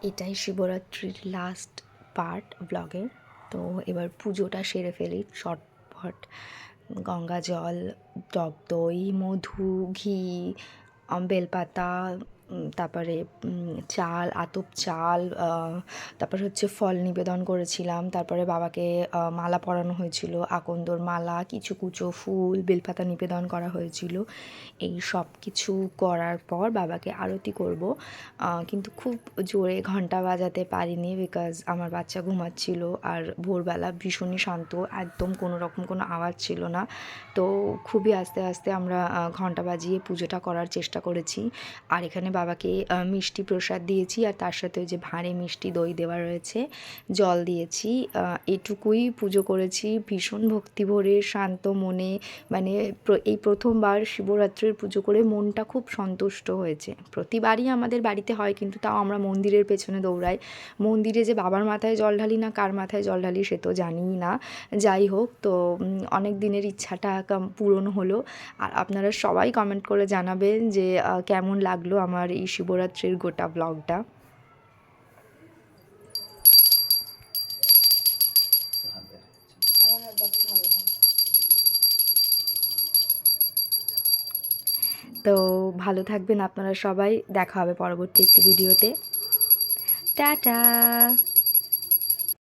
এটাই শিবরাত্রির last part ব্লগের। তো এবার পুজোটা সেরে ফেলি চটপট। গঙ্গা জল, টক দই, মধু, ঘি, বেলপাতা, তারপরে চাল, আতপ চাল, তারপর হচ্ছে ফল নিবেদন করেছিলাম। তারপরে বাবাকে মালা পরানো হয়েছিল, আকন্দর মালা, কিছু কুচো ফুল, বেলপাতা নিবেদন করা হয়েছিল। এই সব কিছু করার পর বাবাকে আরতি করব, কিন্তু খুব জোরে ঘন্টা বাজাতে পারিনি, বিকজ আমার বাচ্চা ঘুমাচ্ছিল। আর ভোরবেলা ভীষণই শান্ত, একদম কোনো রকম কোনো আওয়াজ ছিল না। তো খুবই আস্তে আস্তে আমরা ঘন্টা বাজিয়ে পুজোটা করার চেষ্টা করেছি। আর এখানে বাবাকে মিষ্টি প্রসাদ দিয়েছি, আর তার সাথে ওই যে ভাঁড়ে মিষ্টি দই দেওয়া রয়েছে, জল দিয়েছি। এটুকুই পুজো করেছি ভীষণ ভক্তি ভরে, শান্ত মনে। মানে এই প্রথমবার শিবরাত্রির পুজো করে মনটা খুব সন্তুষ্ট হয়েছে। প্রতিবারই আমাদের বাড়িতে হয়, কিন্তু তাও আমরা মন্দিরের পেছনে দৌড়াই। মন্দিরে যে বাবার মাথায় জল ঢালি না কার মাথায় জল ঢালি সে তো জানিই না। যাই হোক, তো অনেক দিনের ইচ্ছাটা পূরণ হলো। আর আপনারা সবাই কমেন্ট করে জানাবেন যে কেমন লাগলো আমার এই শিবরাত্রির গোটা ব্লগটা। তো ভালো থাকবেন আপনারা সবাই, দেখা হবে পরবর্তী একটি ভিডিওতে। টাটা।